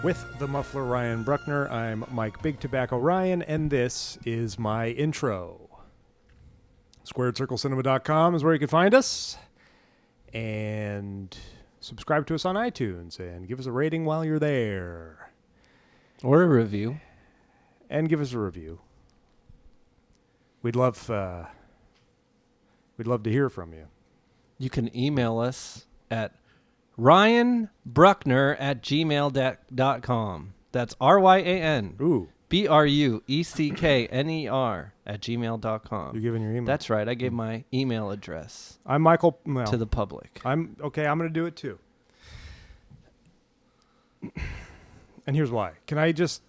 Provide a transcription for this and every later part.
With the muffler Ryan Bruckner, I'm Mike Big Tobacco Ryan, and this is my intro. SquaredCircleCinema.com is where you can find us. And subscribe to us on iTunes and give us a rating while you're there. Or a review. And give us a review. We'd love to hear from you. You can email us at ryanbruckner@gmail.com. That's RYAN. Ooh. BRUECKNER @gmail.com. You're giving your email. That's right. I gave my email address I'm Michael. Well, to the public. I'm going to do it too. And here's why. Can I just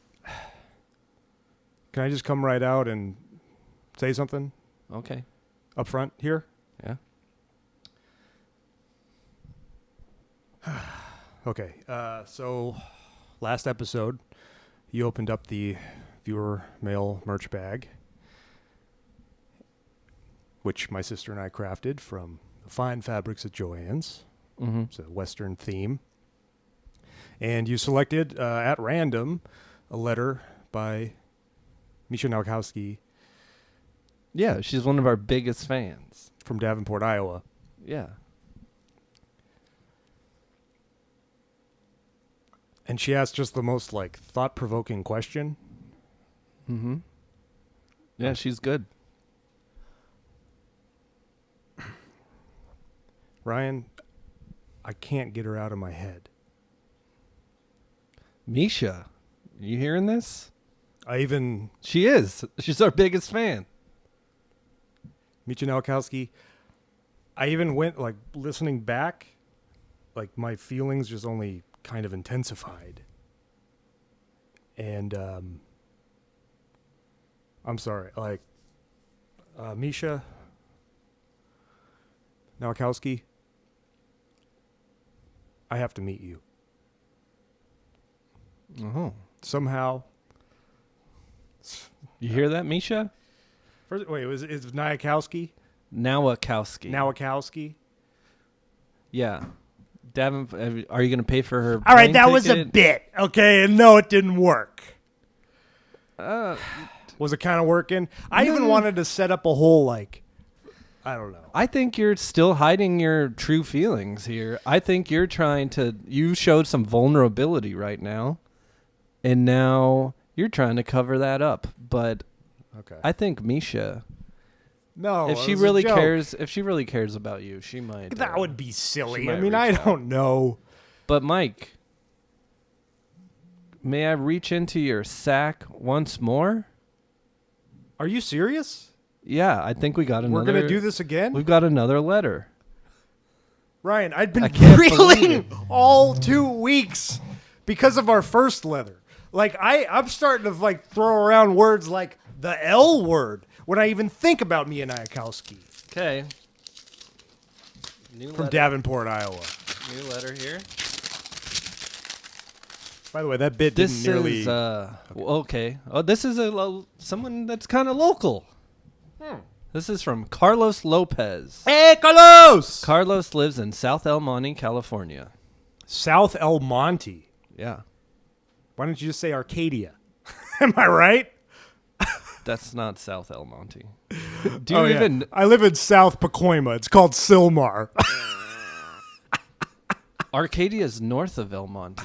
come right out and say something Okay. up front here? Yeah. Okay. So last episode, you opened up the viewer mail merch bag, which my sister and I crafted from the fine fabrics at Joann's. Mm-hmm. It's a Western theme. And you selected, at random, a letter by Misha Yeah, she's one of our biggest fans. from Davenport, Iowa. Yeah. And she asked just the most, thought-provoking question. Mm-hmm. Yeah, she's good. Ryan, I can't get her out of my head. Misha, you hearing this? She is. She's our biggest fan. Misha Nowakowski, I even went, listening back, my feelings just only kind of intensified. And, I'm sorry, Misha Nowakowski, I have to meet you. Oh. Somehow. You hear that, Misha? First, wait, is Nowakowski? Nowakowski. Yeah. Davin, are you going to pay for her? All right, that plane was a ticket? bit, okay? And no, it didn't work. Uh, Was it kind of working? I even wanted to set up a whole, I don't know. I think you're still hiding your true feelings here. I think you're you showed some vulnerability right now, and now you're trying to cover that up. But Okay. I think Misha, No, if it she was a really joke. cares about you, she might. That would be silly. she I might mean, reach I out. don't know. But Mike, may I reach into your sack once more? Are you serious? Yeah, I think we got another. We're going to do this again? We've got another letter. Ryan, I'd been I can't believe reeling it. all 2 weeks because of our first letter. I'm starting to throw around words like the L word when I even think about Mia Nowakowski Okay. from Davenport, Iowa. New letter here. By the way, that bit This didn't nearly... is okay. Oh, this is someone that's kind of local. This is from Carlos Lopez. Hey, Carlos! Carlos lives in South El Monte, California. South El Monte. Yeah, Why don't you just say Arcadia? Am I right? that's not South El Monte. Do you even? I live in South Pacoima. It's called Silmar. Arcadia is north of El Monte.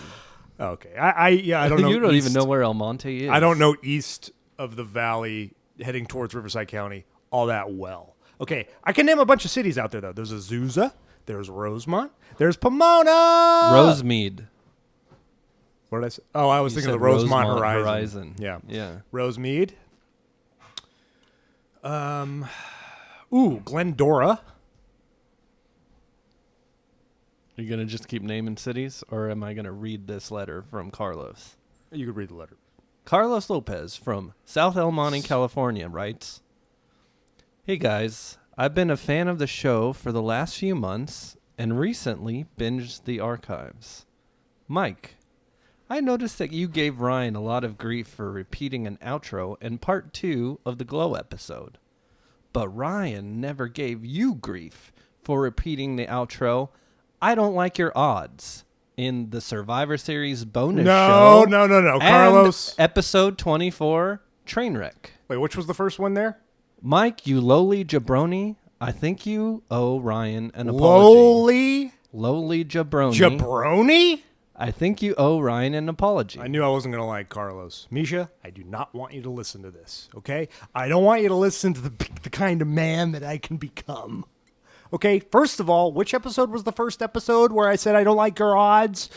Okay. I don't know. You don't even east. know where El Monte is. I don't know east of the valley heading towards Riverside County all that well. Okay. I can name a bunch of cities out there, though. There's Azusa. There's Rosemont. There's Pomona. Rosemead. What did I say? Oh, I was You thinking of said the Rosemont Horizon. Yeah. Rosemead. Glendora. Are you gonna just keep naming cities, or am I gonna read this letter from Carlos? You could read the letter. Carlos Lopez from South El Monte, California writes, "Hey guys, I've been a fan of the show for the last few months and recently binged the archives. Mike, I noticed that you gave Ryan a lot of grief for repeating an outro in part 2 of the Glow episode. But Ryan never gave you grief for repeating the outro, I don't like your odds. in the Survivor Series bonus No, show. no. And Carlos. episode 24, Trainwreck. Wait, which was the first one there? Mike, you lowly jabroni, I think you owe Ryan an apology. Lowly jabroni. Jabroni? I think you owe Ryan an apology. I knew I wasn't going to like Carlos. Misha, I do not want you to listen to this, okay? I don't want you to listen to the kind of man that I can become. Okay, first of all, which episode was the first episode where I said I don't like your odds?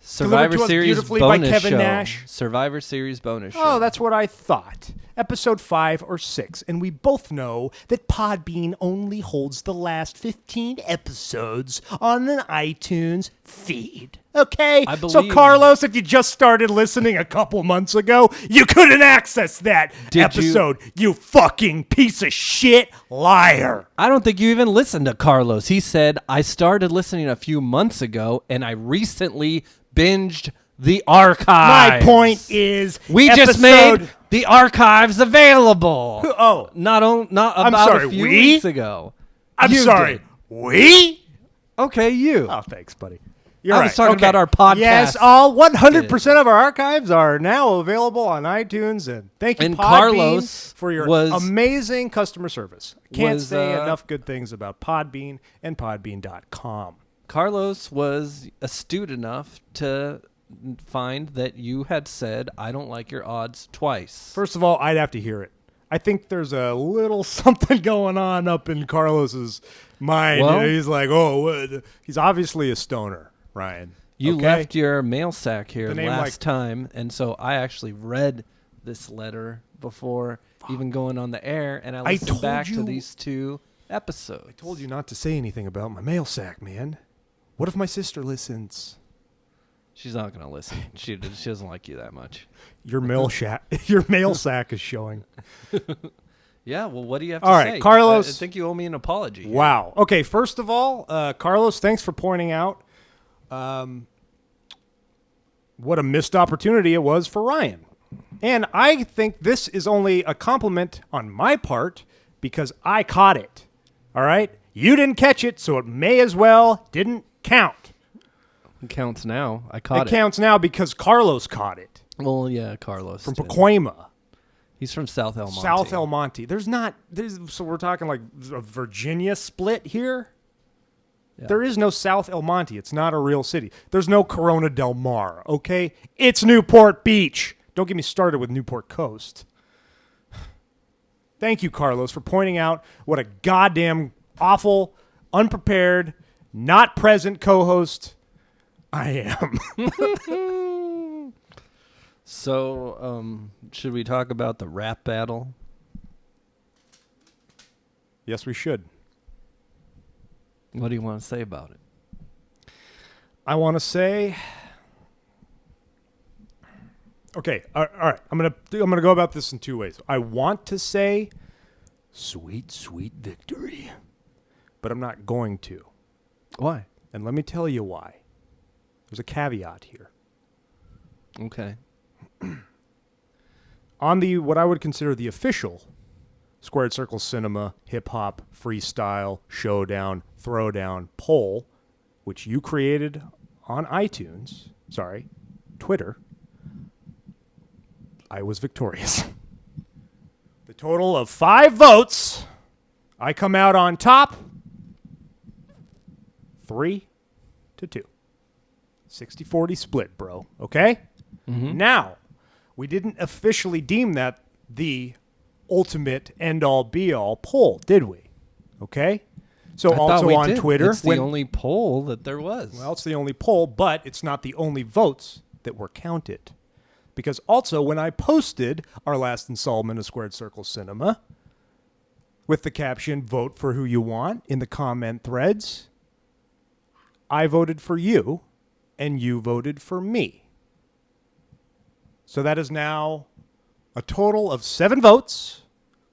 Survivor Delivered to us Series beautifully bonus by Kevin show. Nash. Survivor Series bonus show. Oh, that's what I thought. Episode 5 or 6. And we both know that Podbean only holds the last 15 episodes on an iTunes feed. Okay? I So, believe- Carlos, if you just started listening a couple months ago, you couldn't access that episode, you fucking piece of shit liar. I don't think you even listened to Carlos. He said, I started listening a few months ago, and I recently binged the archives. My point is, We just made the archives available. Oh, Not about I'm sorry, a few we? weeks ago. I'm You sorry. did. We? Okay, you. Oh, thanks, buddy. You're I right. was talking Okay. about our podcast. Yes, all 100% of our archives are now available on iTunes. And thank you, And Podbean, Carlos for your was- amazing customer service. Can't was, say enough good things about Podbean and Podbean.com. Carlos was astute enough to find that you had said, I don't like your odds twice. First of all, I'd have to hear it. I think there's a little something going on up in Carlos's mind. Well- He's like, he's obviously a stoner, Ryan. You Okay? left your mail sack here The name, last time, and so I actually read this letter before even going on the air, and I listened told back to you- these 2 episodes. I told you not to say anything about my mail sack, man. What if my sister listens? She's not going to listen. She doesn't like you that much. Your mail your mail sack is showing. Yeah, well, what do you have All to right, say? Carlos- I think you owe me an apology. here. Wow. Okay, first of all, Carlos, thanks for pointing out what a missed opportunity it was for Ryan. And I think this is only a compliment on my part because I caught it. All right? You didn't catch it, so it may as well didn't count. It counts now. I caught It counts now because Carlos caught it Well, yeah, Carlos. from did. Pacoima. He's from South El Monte. South El Monte. So we're talking like a Virginia split here. Yeah. There is no South El Monte. It's not a real city. There's no Corona Del Mar, okay? It's Newport Beach. Don't get me started with Newport Coast. Thank you, Carlos, for pointing out what a goddamn awful, unprepared, not present co-host I am. So, should we talk about the rap battle? Yes, we should. What do you want to say about it? I want to say... Okay, all right. I'm gonna go about this in 2 ways. I want to say, sweet, sweet victory, but I'm not going to. Why? And let me tell you why. There's a caveat here. Okay. On the what I would consider the official Squared Circle Cinema hip hop freestyle showdown throwdown poll, which you created on Twitter. I was victorious. The total of 5 votes, I come out on top 3-2. 60-40 split, bro. Okay? Mm-hmm. Now, we didn't officially deem that the ultimate end-all be-all poll, did we? Okay? So I thought also we on did. Twitter. It's the only poll that there was. Well, it's the only poll, but it's not the only votes that were counted. Because also, when I posted our last installment of Squared Circle Cinema with the caption, vote for who you want, in the comment threads, I voted for you, and you voted for me. So that is now a total of 7 votes,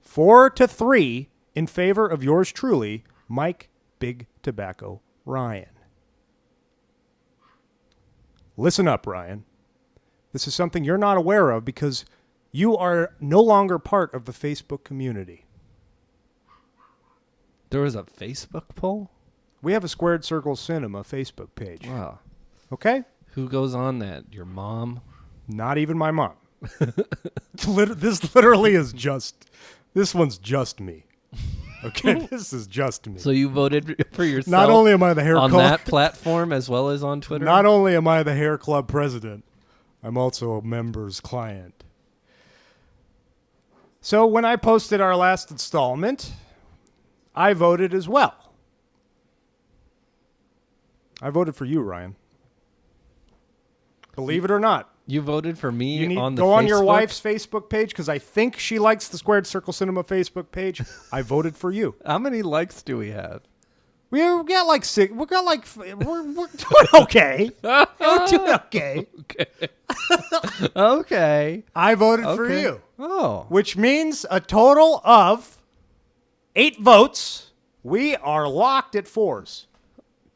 4-3 in favor of yours truly, Mike Big Tobacco Ryan. Listen up, Ryan. This is something you're not aware of because you are no longer part of the Facebook community. There was a Facebook poll? We have a Squared Circle Cinema Facebook page. Wow. Okay? Who goes on that? Your mom? Not even my mom. This literally is this one's just me. Okay, this is just me. So you voted for yourself. Not only am I the hair on club, that platform as well as on Twitter. not only am I the hair club president, I'm also a member's client. So when I posted our last installment, I voted as well. I voted for you, Ryan. Believe it or not. You voted for me You need on the go on your Facebook? wife's Facebook page because I think she likes the Squared Circle Cinema Facebook page. I voted for you. How many likes do we have? We got like 6. We're doing okay. We're doing okay. Okay. I voted for Okay. you, Oh. which means a total of 8 votes. We are locked at 4s.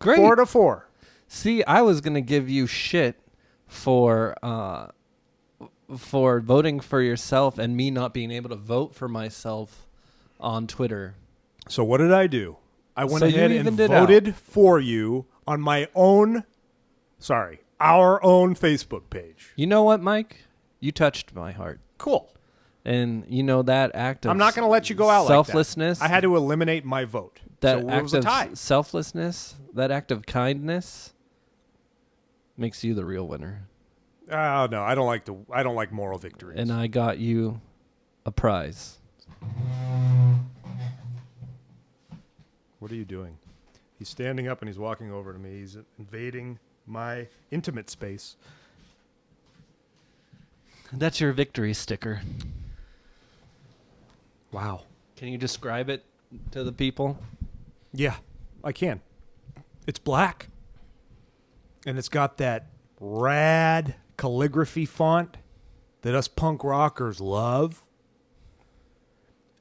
Great. 4-4. See, I was going to give you shit for voting for yourself and me not being able to vote for myself on Twitter. So what did I do? I went So you ahead and evened it voted for you on my own, our own Facebook page. You know what, Mike? You touched my heart. Cool. And you know that act of I'm not going to let you go out selflessness. like that. I had to eliminate my vote. That so it act was a tie. of selflessness, that act of kindness makes you the real winner. Oh no, I don't like moral victories. And I got you a prize. What are you doing? He's standing up and he's walking over to me. He's invading my intimate space. That's your victory sticker. Wow. Can you describe it to the people? Yeah, I can. It's black. And it's got that rad calligraphy font that us punk rockers love.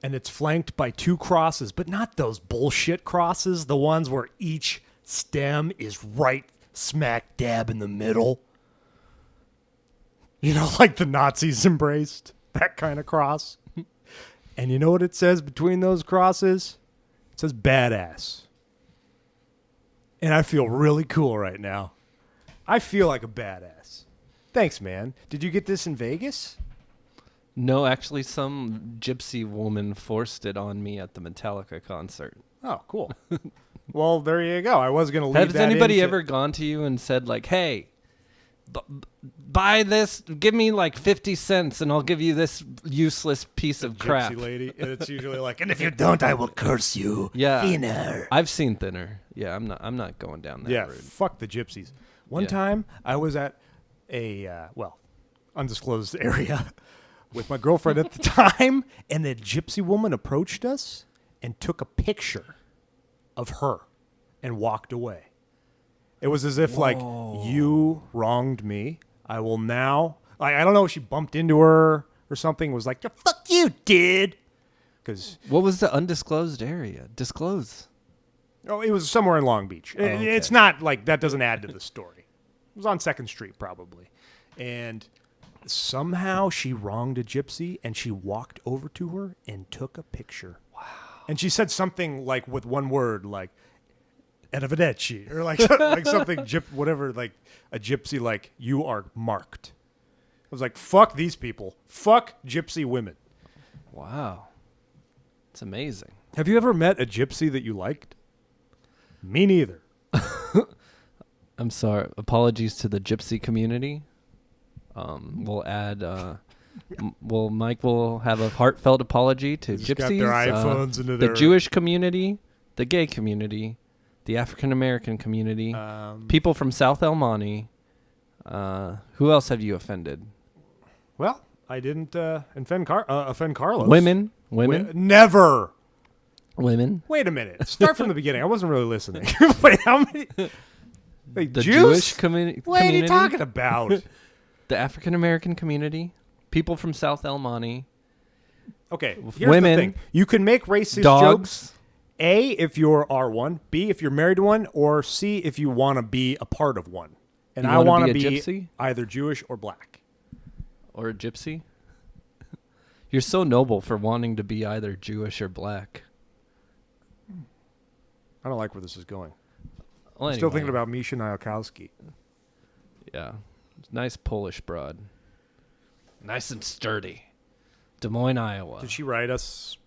And it's flanked by 2 crosses, but not those bullshit crosses, the ones where each stem is right smack dab in the middle. You know, like the Nazis embraced, that kind of cross. And you know what it says between those crosses? It says badass. And I feel really cool right now. I feel like a badass. Thanks, man. Did you get this in Vegas? No, actually, some gypsy woman forced it on me at the Metallica concert. Oh, cool. Well, there you go. I was going to leave Has that anybody into- ever gone to you and said, like, hey, buy this, give me like 50 cents and I'll give you this useless piece of crap? Gypsy lady, and it's usually like, and if you don't, I will curse you. Yeah. Thinner. I've seen Thinner. Yeah, I'm not going down that Yeah, road. fuck the gypsies. One Yeah. time, I was at a, undisclosed area with my girlfriend at the time, and the gypsy woman approached us and took a picture of her and walked away. It was as if, like, you wronged me. I will now, I don't know if she bumped into her or something, was like, fuck you, dude. Because What was the undisclosed area? Disclose. it was somewhere in Long Beach. okay. It's not like that doesn't add to the story. It was on 2nd Street probably. And somehow she wronged a gypsy and she walked over to her and took a picture. Wow. And she said something like with one word, like arrivederci, or like something whatever, like a gypsy, like, you are marked. I was like, fuck these people. Fuck gypsy women. Wow. It's amazing. Have you ever met a gypsy that you liked? Me neither. I'm sorry. Apologies to the gypsy community. We'll add. Mike will have a heartfelt apology to Just got gypsies, their iPhones into the their- Jewish community, the gay community, the African American community, people from South El Monte. Who else have you offended? Well, I didn't offend Carlos. Women. Never. Women. Wait a minute. Start from the beginning. I wasn't really listening. Wait, how many? Wait, The Jews? Jewish community. What are you talking about? The African American community, people from South El Monte, Okay, here's Women. the thing. You can make racist dogs. jokes. A, if you're R1. B, if you're married to one. Or C, if you want to be a part of one. And You I wanna want to be a be gypsy? either Jewish or black. or a gypsy. You're so noble for wanting to be either Jewish or black. I don't like where this is going. Well, I'm still anyway. thinking about Misha Nyakowski. Yeah. Nice Polish broad. Nice and sturdy. Des Moines, Iowa. Did she write us?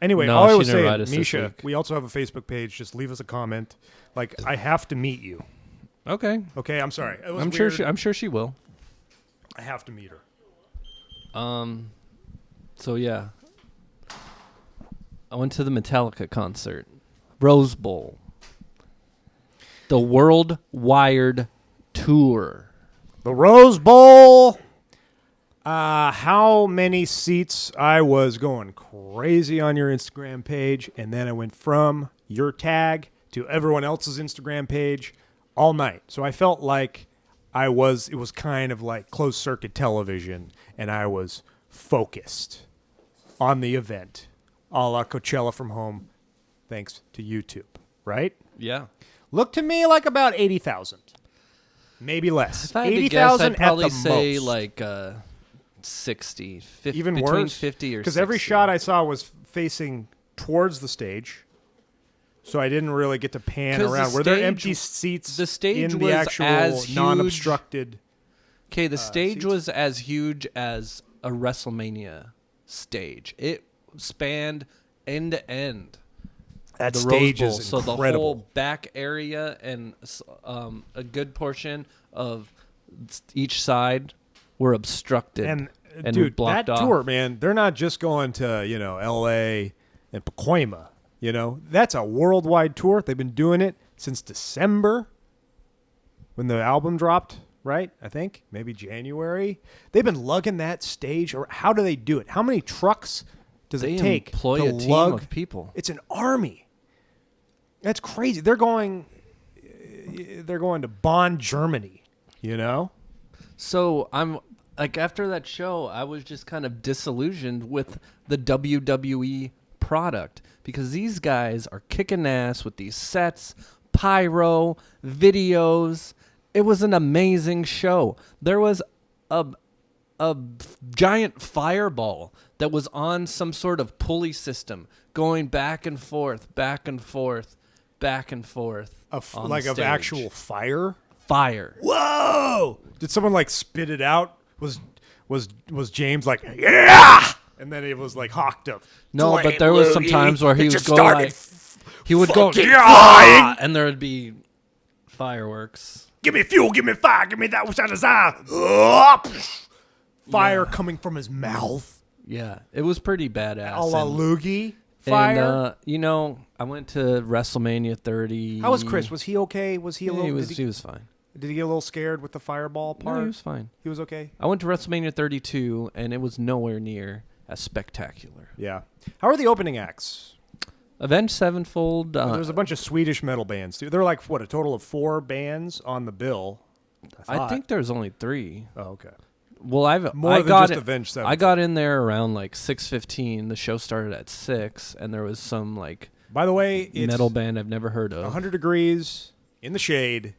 Anyway, No, all I she was didn't write saying, us this Misha, week. we also have a Facebook page. Just leave us a comment. Like, I have to meet you. Okay. Okay, I'm sorry. It was I'm weird. sure she will. I have to meet her. So yeah. I went to the Metallica concert. Rose Bowl. The World Wired Tour. The Rose Bowl. How many seats? I was going crazy on your Instagram page, and then I went from your tag to everyone else's Instagram page all night. So I felt like it was kind of like closed circuit television, and I was focused on the event, a la Coachella from home, thanks to YouTube, right? Yeah. Looked to me like about 80,000, maybe less. If I had to 80,000 guess, I'd probably at the say most. like 60, 50, Even between worse, 50 or 60. because every shot I saw was facing towards the stage, so I didn't really get to pan 'Cause the around. Were there stage- empty seats the stage in the was actual as huge- non-obstructed? Okay, the stage seats? was as huge as a WrestleMania stage. It spanned end to end. That The stage Rose Bowl. is So the incredible. whole back area and a good portion of each side were obstructed and and blocked that off. tour, man, they're not just going to L.A. and Pacoima. That's a worldwide tour. They've been doing it since December when the album dropped. Right, I think maybe January. They've been lugging that stage. Or how do they do it? How many trucks does They it take employ to a team lug? of people. It's an army. That's crazy. They're going to Bonn, Germany. So I'm like, after that show, I was just kind of disillusioned with the WWE product because these guys are kicking ass with these sets, pyro, videos. It was an amazing show. There was a giant fireball that was on some sort of pulley system going back and forth, back and forth, back and forth. On Like the of stage. actual fire. Fire. Whoa! Did someone like spit it out? Was James like, yeah? And then it was like hawked up. No, Flame but there was some loogie. times where he It would just go started like, he would go, fucking "Ah!" and there would be fireworks. Give me fuel, give me fire, give me that which I desire. Fire coming from his mouth. Yeah, it was pretty badass. A la And- loogie fire. And, I went to WrestleMania 30. How was Chris? Was he okay? Was he a Yeah, little? he was fine. Did he get a little scared with the fireball part? No, he was fine. He was okay. I went to WrestleMania 32, and it was nowhere near as spectacular. Yeah. How are the opening acts? Avenged Sevenfold. There's a bunch of Swedish metal bands too. There are like a total of 4 bands on the bill. I think there's only 3. Oh, okay. Well, I More than got just it- Avenged I Sevenfold. got in there around like 6:15. The show started at 6, and there was some like By the way, it's metal band I've never heard of. 100 degrees in the shade,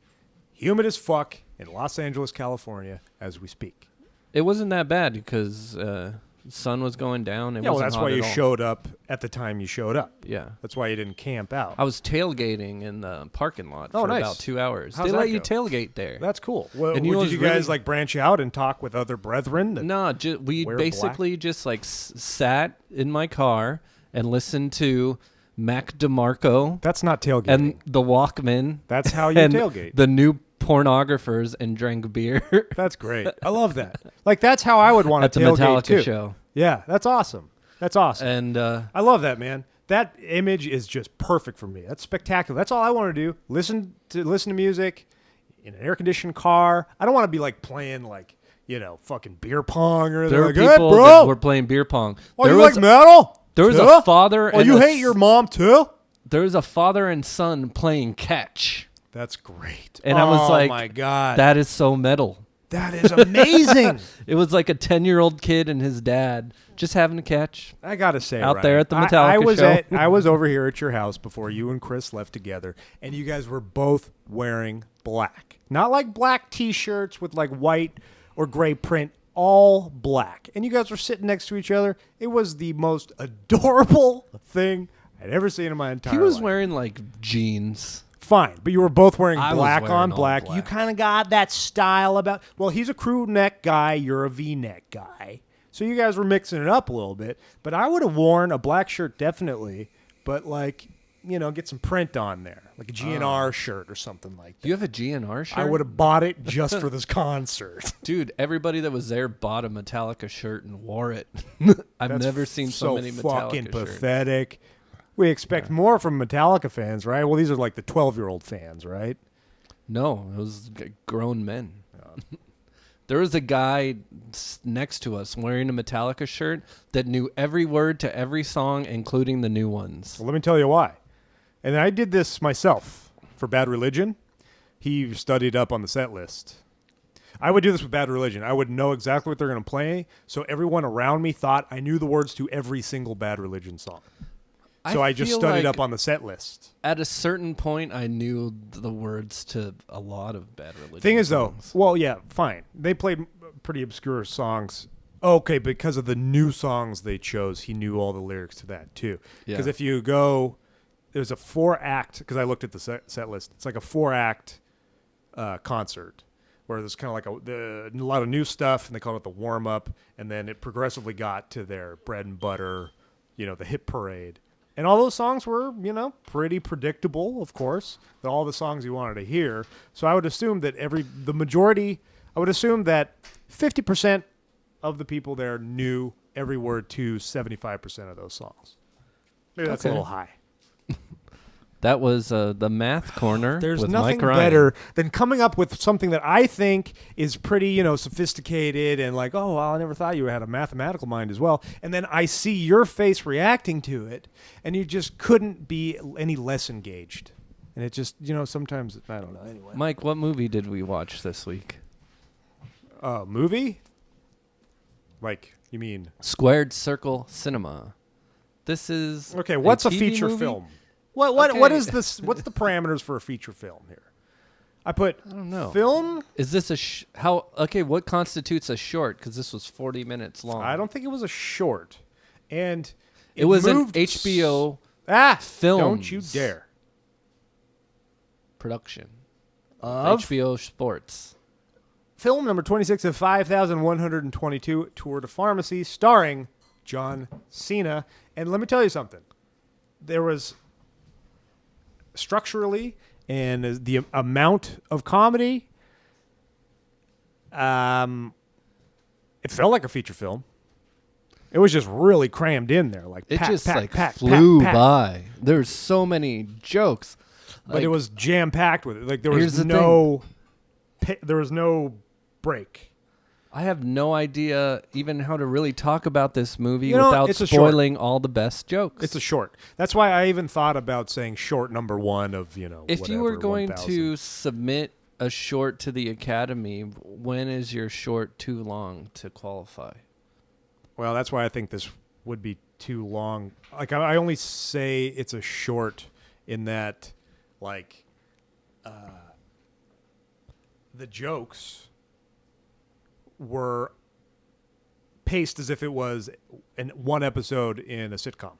humid as fuck in Los Angeles, California, as we speak. It wasn't that bad because the sun was going down. It Yeah, well, wasn't that's hot why at you all. showed up at the time you showed up. Yeah. That's why you didn't camp out. I was tailgating in the parking lot Oh, for nice. about 2 hours. How's they that let you go? tailgate there. That's cool. Well, And you know did what's you guys really- like branch out and talk with other brethren? that- No, we wear basically just like sat in my car and listened to Mac DeMarco That's not tailgating. and the Walkman. That's how you and tailgate. The new pornographers and drank beer That's great. I love that. Like that's how I would want at to the tailgate Metallica too. show. Yeah, that's awesome. That's awesome. And I love that, man. That image is just perfect for me. That's spectacular. That's all I want to do. Listen to music in an air conditioned car. I don't want to be like playing like fucking beer pong or there were like, hey, people bro. that were playing beer pong. Oh, there you was like metal? there was too? a father. Oh, and you a hate your mom too? There was a father and son playing catch. That's great. And I was like, oh my god, That is so metal. that is amazing. It was like a 10-year-old kid and his dad just having a catch. I gotta say, Out Ryan, there at the I Metallica was show. I was over here at your house before you and Chris left together, and you guys were both wearing black. Not like black T-shirts with like white or gray print, all black. And you guys were sitting next to each other. It was the most adorable thing I'd ever seen in my entire He was life. wearing like jeans. Fine, but you were both wearing I was black wearing on all black. black. You kind of got that style about. Well, he's a crew neck guy. You're a V-neck guy. So you guys were mixing it up a little bit. But I would have worn a black shirt definitely. But like, get some print on there, like a GNR shirt or something like that. You have a GNR shirt? I would have bought it just for this concert. Dude, everybody that was there bought a Metallica shirt and wore it. I've That's never seen so many Metallica fucking shirts. pathetic. We expect more from Metallica fans, right? Well, these are like the 12-year-old fans, right? No, it was grown men. There was a guy next to us wearing a Metallica shirt that knew every word to every song, including the new ones. Well, let me tell you why. And I did this myself for Bad Religion. He studied up on the set list. I would do this with Bad Religion. I would know exactly what they're going to play, so everyone around me thought I knew the words to every single Bad Religion song. So I just feel studied like up on the set list. At a certain point, I knew the words to a lot of Bad Religion Thing is, songs. though, well, yeah, fine. They played pretty obscure songs. Okay, because of the new songs they chose, he knew all the lyrics to that, too. Because Yeah. if you go, there's a 4-act, because I looked at the set list, it's like a 4-act concert where there's kind of like a lot of new stuff, and they call it the warm-up, and then it progressively got to their bread and butter, the hit parade. And all those songs were, pretty predictable, of course. All the songs you wanted to hear. So I would assume that the majority, I would assume that 50% of the people there knew every word to 75% of those songs. Maybe that's a Okay. little high. That was the Math Corner There's with nothing Mike Ryan. better than coming up with something that I think is pretty, sophisticated and like, oh, well, I never thought you had a mathematical mind as well. And then I see your face reacting to it, and you just couldn't be any less engaged. And it just, sometimes, I don't know. Anyway. Mike, what movie did we watch this week? Movie? Like, you mean? Squared Circle Cinema. This is Okay, what's a TV feature movie? film? What Okay. is this? What's the parameters for a feature film here? I don't know. Film. Is this what constitutes a short? Because this was 40 minutes long. I don't think it was a short, and It was an moved HBO film. Don't Films. you dare! production. Of HBO Sports. film number 26 of 5,122, Tour de Pharmacy, starring John Cena. And let me tell you something. There was structurally and the amount of comedy, it felt like a feature film. It was just really crammed in there, like It pack, just pack, pack, flew pack, pack. by. There's so many jokes. But it was jam packed with it. Like there Here's was the there was no break. I have no idea even how to really talk about this movie You know, without it's a short. spoiling all the best jokes. It's a short. That's why I even thought about saying short number one of If you were whatever, going 1,000. to submit a short to the Academy, when is your short too long to qualify? Well, that's why I think this would be too long. Like I only say it's a short in that, like, the jokes were paced as if it was one episode in a sitcom,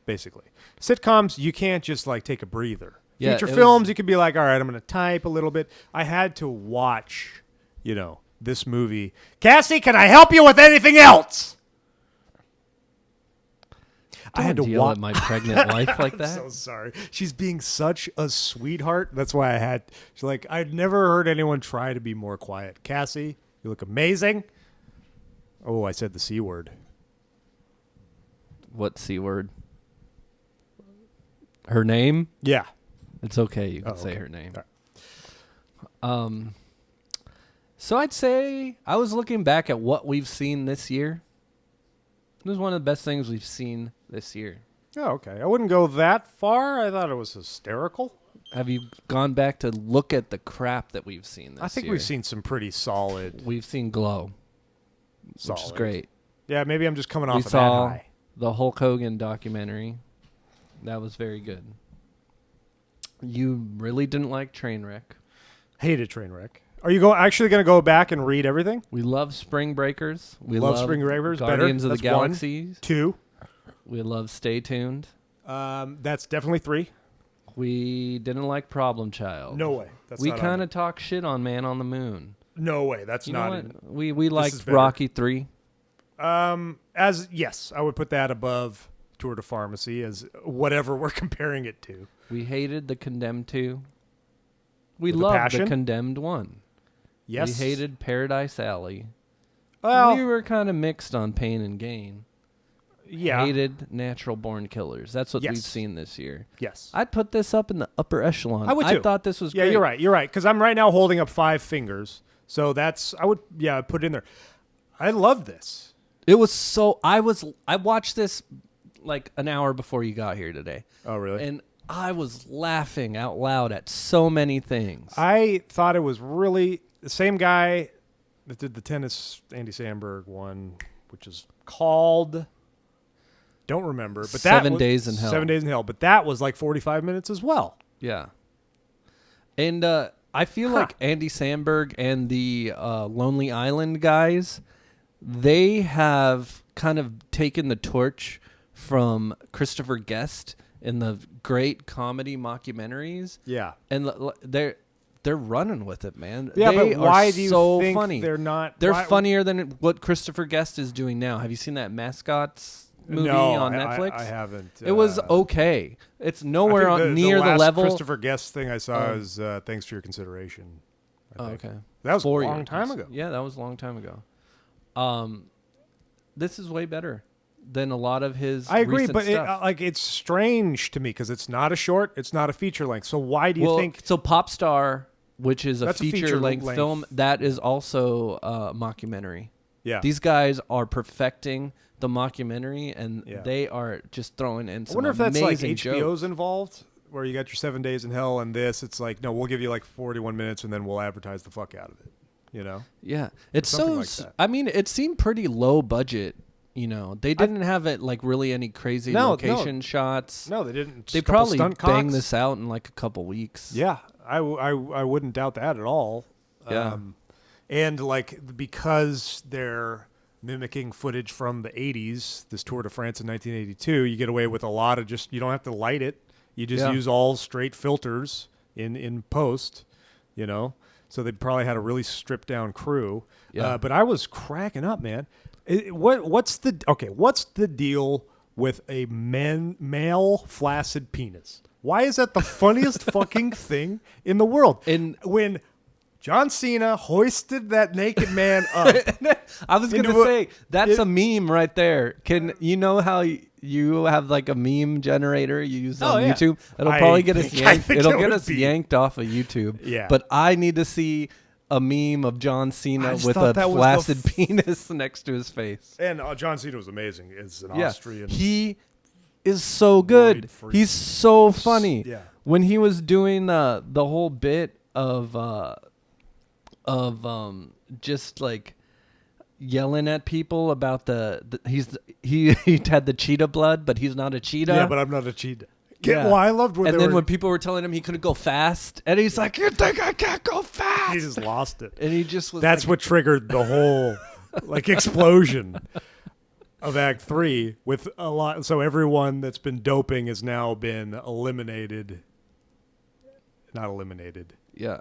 basically. Sitcoms, you can't just like take a breather. Yeah, Feature it films, was- you could be like, all right, I'm going to type a little bit. I had to watch, this movie. Cassie, can I help you with anything else? I had to Don't yell at my pregnant wife like I'm that. so sorry. She's being such a sweetheart. That's why she's like, I'd never heard anyone try to be more quiet. Cassie, you look amazing. Oh, I said the C word. What C word? Her name? Yeah. It's okay. You can Oh, say okay. her name. All right. So I'd say I was looking back at what we've seen this year. It was one of the best things we've seen this year. Oh, okay. I wouldn't go that far. I thought it was hysterical. Have you gone back to look at the crap that we've seen this year? I think we've seen some pretty solid. We've seen Glow, which is great. Yeah, maybe I'm just coming off We of that saw high. the Hulk Hogan documentary. That was very good. You really didn't like Trainwreck. Hated Trainwreck. Are you actually going to go back and read everything? We love Spring Breakers. We Love Spring Breakers, better. Guardians of the That's one. Galaxy. 2. We love Stay Tuned. That's definitely 3. We didn't like Problem Child. No way. We kind of talk shit on Man on the Moon. No way. That's You not know it. what? We liked Rocky 3. Yes, I would put that above Tour de Pharmacy as whatever we're comparing it to. We hated the Condemned 2. We With a loved passion? the Condemned 1. Yes. We hated Paradise Alley. Well, We were kind of mixed on Pain and Gain. yeah. Hated Natural Born Killers. That's what Yes. we've seen this year. Yes. I'd put this up in the upper echelon. I would too. I thought this was Yeah, great. you're right. You're right. Because I'm right now holding up 5 fingers. So that's, I'd put it in there. I love this. It was so, I watched this like an hour before you got here today. Oh, really? And I was laughing out loud at so many things. I thought it was really the same guy that did the tennis Andy Samberg one, which is called, don't remember, but 7 Days in Hell. 7 Days in Hell, but that was like 45 minutes as well. Yeah. And I feel like Andy Samberg and the Lonely Island guys, they have kind of taken the torch from Christopher Guest in the great comedy mockumentaries. Yeah. And they're running with it, man. Yeah, they but why are do you so think funny. they're not? They're why- funnier than what Christopher Guest is doing now. Have you seen that Mascots movie No, on I- Netflix? I haven't. It was okay. It's nowhere I think near the last level. Christopher Guest thing I saw is Thanks for Your Consideration. I Oh, think. okay. That was 4 a long years. time ago. Yeah, that was a long time ago. This is way better than a lot of his. I agree, recent but stuff. it's strange to me because it's not a short, it's not a feature length. So why do you well, think? so? Popstar, which is a That's a feature feature length length. film, that is also a mockumentary. Yeah, These guys are perfecting the mockumentary, and Yeah. they are just throwing in I some wonder if that's like amazing HBO's jokes. involved, where you got your 7 Days in Hell and this. It's like, no, we'll give you like 41 minutes and then we'll advertise the fuck out of it. You know? Yeah, it's Something so. like that. I mean, it seemed pretty low budget. You know, they didn't have it like really any crazy No, location shots. No, they didn't. They Just a couple probably stunt banged cocks. this out in like a couple weeks. Yeah, I wouldn't doubt that at all. Yeah. And like because they're mimicking footage from the 80s, this Tour de France in 1982, you get away with a lot of you don't have to light it. You just Yeah. use all straight filters in post, you know. So they probably had a really stripped down crew. Yeah. But I was cracking up, man. What's the deal with a male flaccid penis? Why is that the funniest fucking thing in the world? And When John Cena hoisted that naked man up. I was gonna into say that's a meme right there. Can you know how you have like a meme generator you use on yeah. YouTube? It'll I probably get us think- I yanked. think It'll it get would us be. yanked off of YouTube. Yeah. But I need to see a meme of John I Cena just with thought a that was the flaccid penis next to his face. And John Cena was amazing. It's an Yeah, Austrian. he is so good. Roid freak. He's so funny. Yeah. When he was doing the whole bit of just like yelling at people about he had the cheetah blood, but he's not a cheetah. Yeah, but I'm not a cheetah. Yeah. Well, I loved when and they then were, when people were telling him he couldn't go fast, and he's like, "You think I can't go fast?" he just lost it. and he just was. That's like, what triggered the whole like explosion of Act 3 with a lot. So everyone that's been doping has now been eliminated. Not eliminated. Yeah,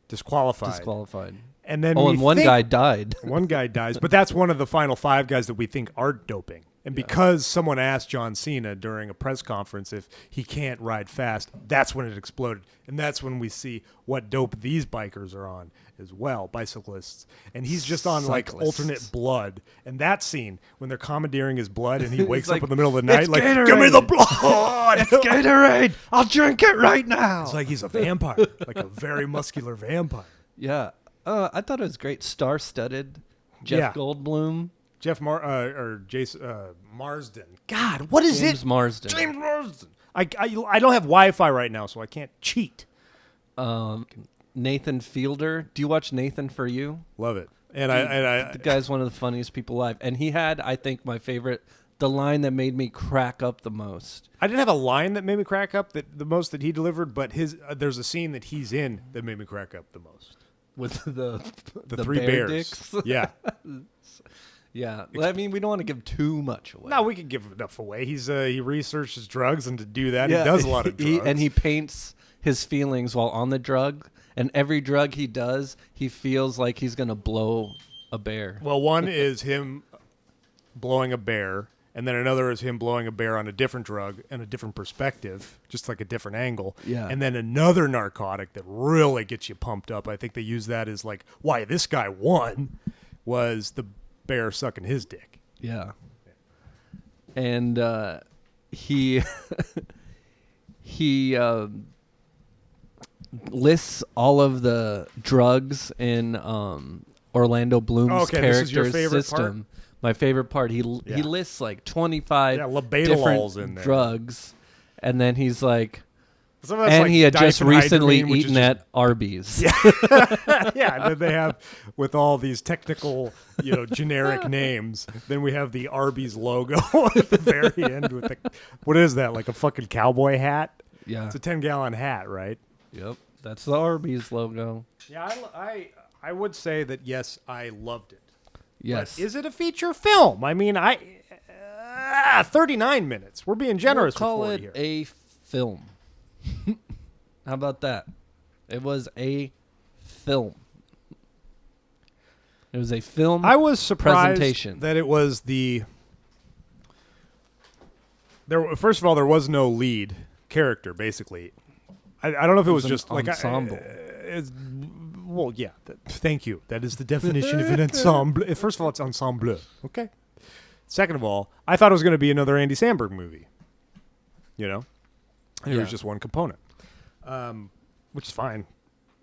Disqualified. disqualified. And then Oh, we and one think- guy died. One guy dies, but that's one of the final 5 guys that we think are doping. And because someone asked John Cena during a press conference if he can't ride fast, that's when it exploded. And that's when we see what dope these bikers are on as well, bicyclists. And he's just on like Cyclists. alternate blood. And that scene when they're commandeering his blood and he wakes like, up in the middle of the night "It's like, Gatorade." give me the blood. It's Gatorade. I'll drink it right now. It's like he's a vampire, like a very muscular vampire. Yeah. I thought it was great. Star-studded. Jeff Yeah. Goldblum. Jeff Jason Marsden. God, what is James it? Marsden. James Marsden. I don't have Wi-Fi right now, so I can't cheat. Nathan Fielder. Do you watch Nathan For You? Love it. And The guy's one of the funniest people alive. And he had, I think, my favorite, the line that made me crack up the most. I didn't have a line that made me crack up the most that he delivered, but there's a scene that he's in that made me crack up the most. With the 3 bear bears. dicks. Yeah. Yeah. I mean, we don't want to give too much away. No, we can give enough away. He researches drugs, and to do that, he does a lot of drugs. And he paints his feelings while on the drug. And every drug he does, he feels like he's going to blow a bear. Well, one is him blowing a bear, and then another is him blowing a bear on a different drug and a different perspective, just like a different angle. Yeah. And then another narcotic that really gets you pumped up. I think they use that as like why this guy won was the bear sucking his dick. Yeah. And he he lists all of the drugs in Orlando Bloom's this is your character favorite system. My favorite part. He lists like 25 labetalol's in different there. drugs, and then he's like, Some of that's and like he had just recently diphenhydramine, which is eaten at Arby's. Yeah, and then they have, with all these technical, generic names, then we have the Arby's logo at the very end with the, what is that, like a fucking cowboy hat? Yeah. It's a 10-gallon hat, right? Yep. That's the Arby's logo. Yeah, I would say that, yes, I loved it. Yes. But is it a feature film? I mean, 39 minutes. We're being generous We'll call with 40 it here. a film. How about that? It was a film. It was a film. I was surprised presentation. that it was the. First of all, there was no lead character. Basically, I don't know if it was an just like ensemble. well, yeah. Thank you. That is the definition of an ensemble. First of all, it's ensemble. Okay. Second of all, I thought it was going to be another Andy Samberg movie. It was just one component, which is fine.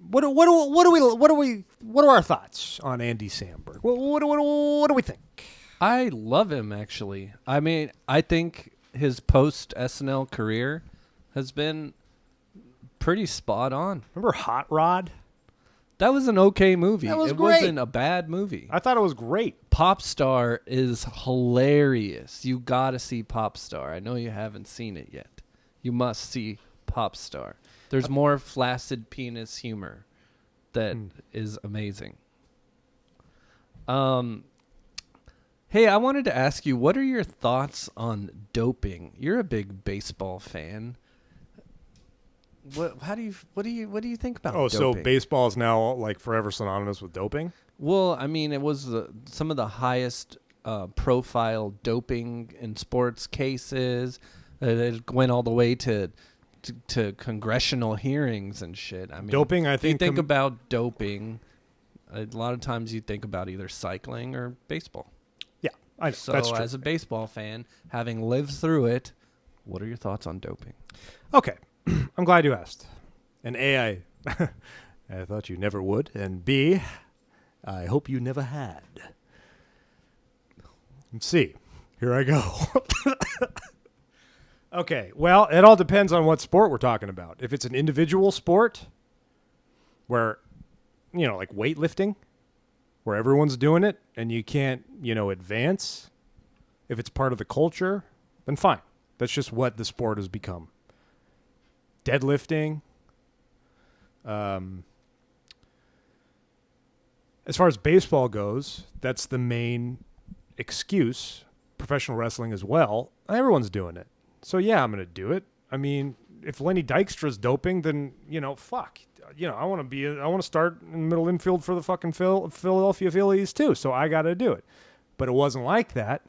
What are our thoughts on Andy Samberg? What do we think? I love him, actually. I mean, I think his post SNL career has been pretty spot on. Remember Hot Rod? That was an okay movie. That was it great. wasn't a bad movie. I thought it was great. Pop Star is hilarious. You got to see Pop Star. I know you haven't seen it yet. You must see Pop Star. There's more flaccid penis humor that is amazing. Hey, I wanted to ask you, what are your thoughts on doping? You're a big baseball fan. What do you think about doping? So baseball is now like forever synonymous with doping? Well, I mean, it was some of the highest profile doping in sports cases. It went all the way to congressional hearings and shit. I mean, Doping, I think. You think about doping, a lot of times you think about either cycling or baseball. Yeah, I know. So That's true. as a baseball fan, having lived through it, what are your thoughts on doping? Okay, I'm glad you asked. And A, I thought you never would. And B, I hope you never had. And C, here I go. Okay, well, it all depends on what sport we're talking about. If it's an individual sport where, like weightlifting, where everyone's doing it and you can't, advance, if it's part of the culture, then fine. That's just what the sport has become. Deadlifting. As far as baseball goes, that's the main excuse. Professional wrestling as well. Everyone's doing it. So, yeah, I'm going to do it. I mean, if Lenny Dykstra's doping, then, fuck. I want to start in the middle infield for the fucking Philadelphia Phillies, too. So I got to do it. But it wasn't like that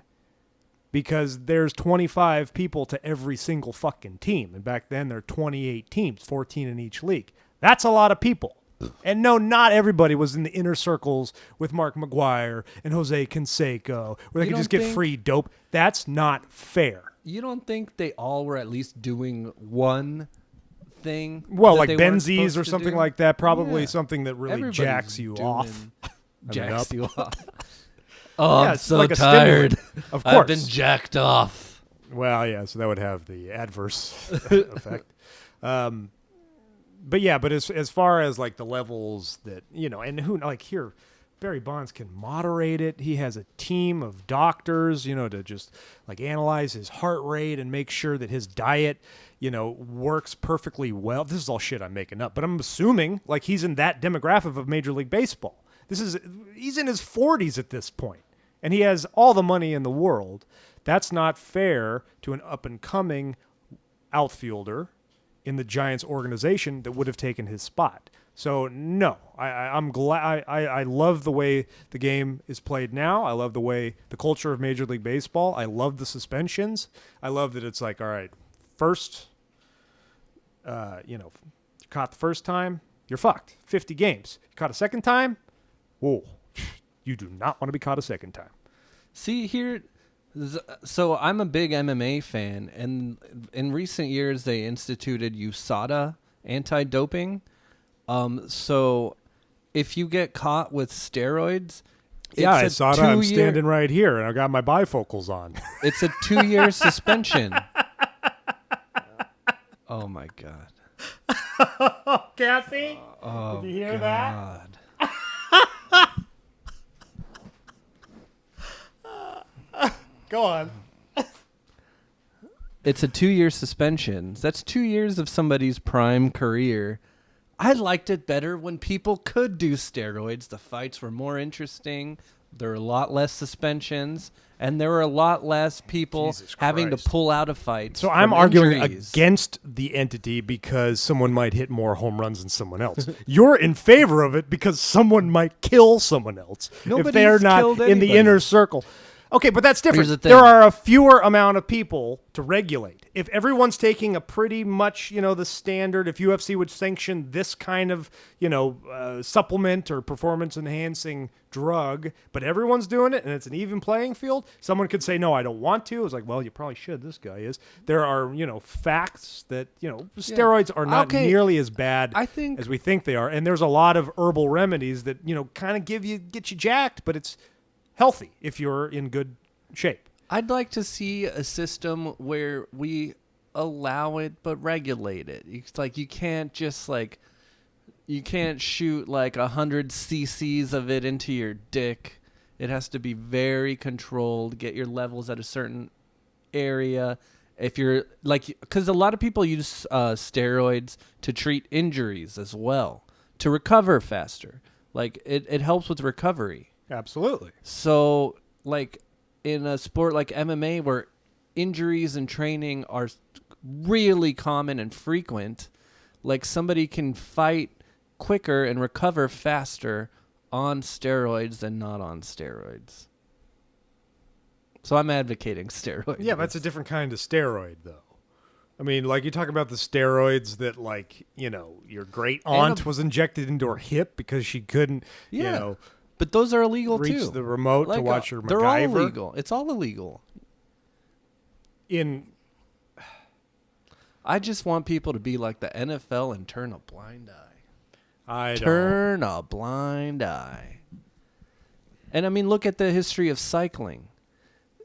because there's 25 people to every single fucking team. And back then, there were 28 teams, 14 in each league. That's a lot of people. And no, not everybody was in the inner circles with Mark McGuire and Jose Canseco where they could just get free dope. That's not fair. You don't think they all were at least doing one thing? Well, that like they weren't Benzies supposed or to something do? like that. Probably Yeah. something that really Everybody's jacks you off. Jacks you off. Oh, Yeah, I'm it's so like a tired. stimulant. Of course. I've been jacked off. Well, yeah, so that would have the adverse effect. But as far as like the levels that, and who, like here, Barry Bonds can moderate it. He has a team of doctors, to just like analyze his heart rate and make sure that his diet, works perfectly well. This is all shit I'm making up, but I'm assuming like he's in that demographic of Major League Baseball. He's in his 40s at this point. and he has all the money in the world. That's not fair to an up-and-coming outfielder in the Giants organization that would have taken his spot. So no, I'm glad. I love the way the game is played now. I love the way the culture of Major League Baseball. I love the suspensions. I love that it's like, all right, first, caught the first time, you're fucked. 50 games. You caught a second time, whoa, you do not want to be caught a second time. See here. So I'm a big MMA fan, and in recent years they instituted USADA anti-doping. So if you get caught with steroids, yeah, I saw that. I'm standing right here, and I got my bifocals on. It's a 2-year suspension. Oh my God, Kathy, oh, did you hear God. that? Go on. It's a 2-year suspension. That's 2 years of somebody's prime career. I liked it better when people could do steroids. The fights were more interesting. There were a lot less suspensions, and there were a lot less people having to pull out of fights. So I'm arguing against the entity because someone might hit more home runs than someone else. You're in favor of it because someone might kill someone else if they're not in the inner circle. Okay, but that's different. Here's the thing. There are a fewer amount of people to regulate. If everyone's taking a pretty much, the standard, if UFC would sanction this kind of, supplement or performance-enhancing drug, but everyone's doing it and it's an even playing field, someone could say, no, I don't want to. It's like, well, you probably should. This guy is. There are, facts that, steroids are not nearly as bad as we think they are. And there's a lot of herbal remedies that, kind of get you jacked, but it's healthy if you're in good shape. I'd like to see a system where we allow it but regulate it. It's like you can't just you can't shoot 100 cc's of it into your dick. It has to be very controlled. Get your levels at a certain area. If you're because a lot of people use steroids to treat injuries as well, to recover faster. It helps with recovery. Absolutely. So, in a sport like MMA, where injuries and training are really common and frequent, somebody can fight quicker and recover faster on steroids than not on steroids. So I'm advocating steroids. Yeah, but that's a different kind of steroid, though. I mean, you talk about the steroids that, your great aunt was injected into her hip because she couldn't, But those are illegal reach too. The remote to watch her MacGyver. They're all illegal. It's all illegal. I just want people to be like the NFL and turn a blind eye. Turn a blind eye. And I mean, look at the history of cycling.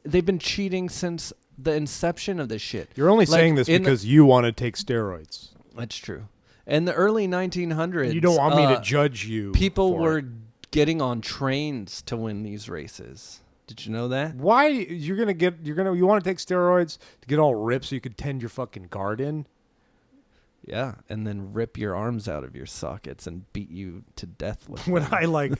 They've been cheating since the inception of this shit. You're only saying this because you want to take steroids. That's true. In the early 1900s, you don't want me to judge you. People were getting on trains to win these races. Did you know that? Why you want to take steroids to get all ripped so you could tend your fucking garden? Yeah, and then rip your arms out of your sockets and beat you to death with when them.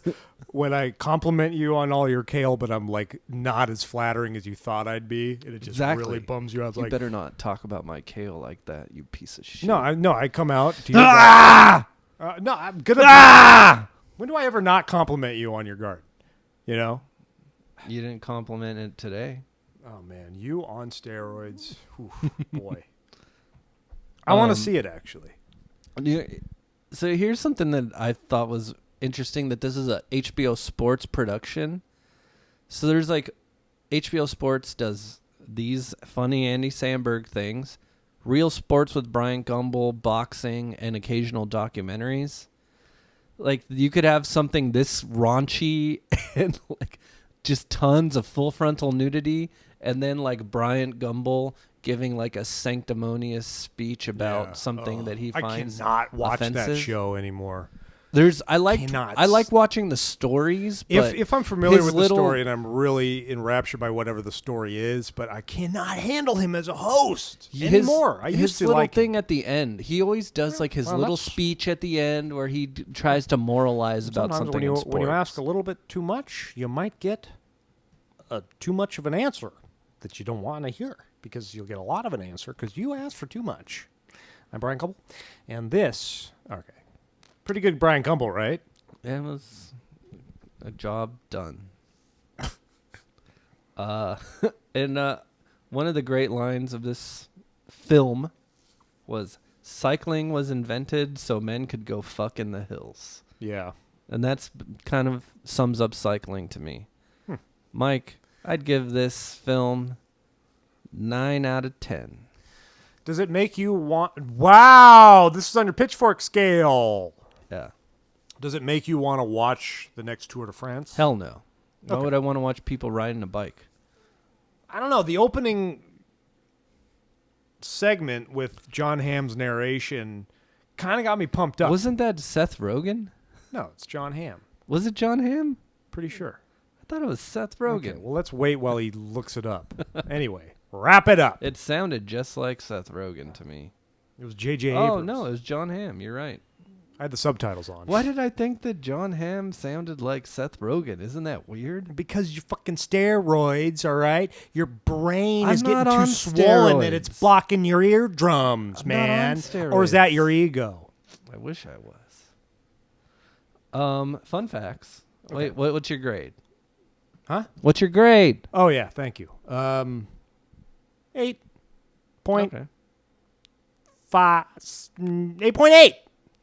When I compliment you on all your kale, but I'm not as flattering as you thought I'd be, and it just really bums you out. You better not talk about my kale like that, you piece of shit. No, I come out to you. No, I'm gonna. When do I ever not compliment you on your garden? You didn't compliment it today. Oh man, you on steroids? Oof, boy. I want to see it actually. So here's something that I thought was interesting, that this is a HBO Sports production. So there's HBO Sports does these funny Andy Samberg things, real sports with Brian Gumbel, boxing, and occasional documentaries. You could have something this raunchy and just tons of full frontal nudity, and then Bryant Gumbel giving a sanctimonious speech about something that he finds I cannot watch offensive. that show anymore. I like watching the stories. But if I'm familiar with the story and I'm really enraptured by whatever the story is, but I cannot handle him as a host anymore. I used to little like thing at the end. He always does his little speech at the end where he tries to moralize about something in sports. When you ask a little bit too much, you might get too much of an answer that you don't want to hear, because you'll get a lot of an answer because you asked for too much. I'm Brian Cumble, and this, okay, pretty good Brian Cumble, right? It was a job done. And one of the great lines of this film was, "Cycling was invented so men could go fuck in the hills." Yeah. And that's kind of sums up cycling to me. Mike, I'd give this film 9 out of 10. Does it make you want... Wow! This is on your pitchfork scale. Yeah. Does it make you want to watch the next Tour de France? Hell no. Why Okay. would I want to watch people riding a bike? I don't know. The opening segment with John Hamm's narration kind of got me pumped up. Wasn't that Seth Rogen? No, it's John Hamm. Was it John Hamm? Pretty sure. I thought it was Seth Rogen. Okay, well, let's wait while he looks it up. Anyway, wrap it up. It sounded just like Seth Rogen to me. It was J.J. Abrams. Oh, no, it was John Hamm. You're right. I had the subtitles on. Why did I think that John Hamm sounded like Seth Rogen? Isn't that weird? Because you fucking steroids, all right? Your brain I'm is getting not too on swollen that steroids. it's blocking your eardrums, I'm not on man. steroids. Or is that your ego? I wish I was. Fun facts. Okay. Wait, what's your grade? Huh? What's your grade? Oh, yeah, thank you. 8.5. Okay. 8.8.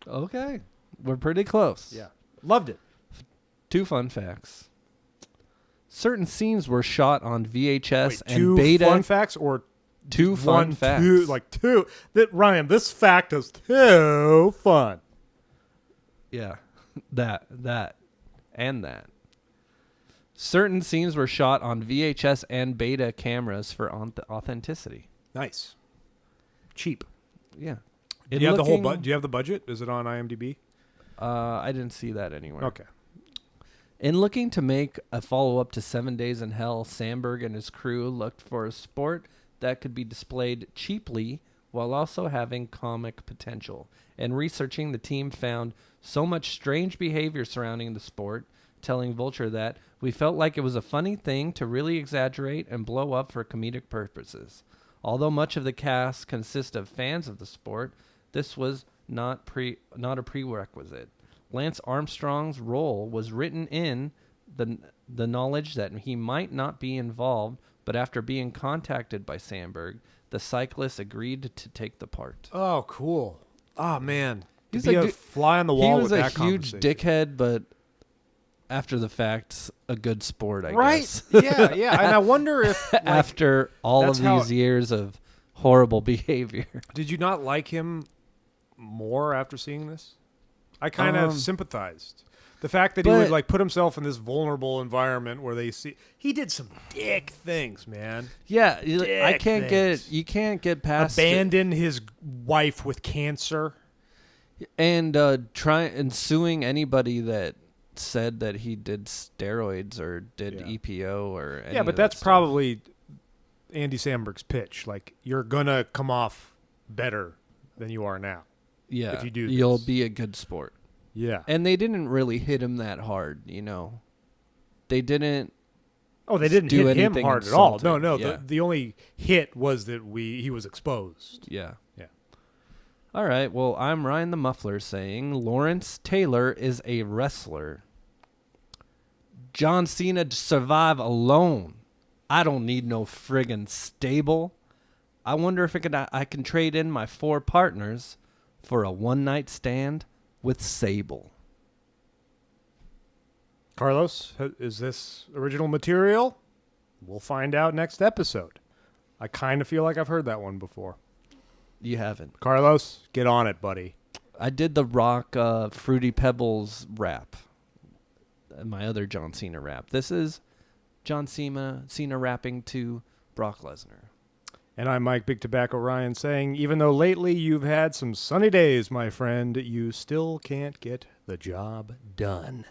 Okay. We're pretty close. Yeah. Loved it. 2 fun facts. Certain scenes were shot on VHS Wait, and two beta. fun facts or 2 fun one, facts. two, like two. Ryan, this fact is too fun. Yeah. That. And that. Certain scenes were shot on VHS and beta cameras for authenticity. Nice. Cheap. Yeah. Do you have the whole do you have the budget? Is it on IMDb? I didn't see that anywhere. Okay. In looking to make a follow-up to 7 Days in Hell, Sandberg and his crew looked for a sport that could be displayed cheaply while also having comic potential. And researching, the team found so much strange behavior surrounding the sport, telling Vulture that we felt like it was a funny thing to really exaggerate and blow up for comedic purposes. Although much of the cast consists of fans of the sport, this was not a prerequisite. Lance Armstrong's role was written in the knowledge that he might not be involved, but after being contacted by Sandberg, the cyclist agreed to take the part. Oh, cool. Oh, man. He's To be a a good- fly on the He wall was with a that huge conversation. dickhead, but after the fact, a good sport, I Right? guess. Yeah, yeah. And I wonder if like, After all of that's how- these years of horrible behavior. did you not like him more after seeing this? I kind of sympathized. The fact that he would but- like put himself in this vulnerable environment where they see he did some dick things, man. Yeah, I Dick can't things. you can't get past Abandon his wife with cancer. and suing anybody that said that he did steroids or did Yeah. EPO or any Yeah, of but that that's stuff. probably Andy Samberg's pitch. Like, you're gonna come off better than you are now. yeah. if you do you'll this. be a good sport. Yeah. And they didn't really hit him that hard, you know. They didn't. Oh, they didn't do hit him anything hard at all. insulting. No. Yeah. The only hit was that he was exposed. Yeah. Yeah. All right. Well, I'm Ryan the Muffler saying Lawrence Taylor is a wrestler. John Cena to survive alone. I don't need no friggin' stable. I wonder if I can trade in my 4 partners for a one-night stand with Sable. Carlos, is this original material? We'll find out next episode. I kind of feel like I've heard that one before. You haven't. Carlos, get on it, buddy. I did the Rock Fruity Pebbles rap. My other John Cena rap. This is John Cena rapping to Brock Lesnar. And I'm Mike Big Tobacco Ryan saying, even though lately you've had some sunny days, my friend, you still can't get the job done.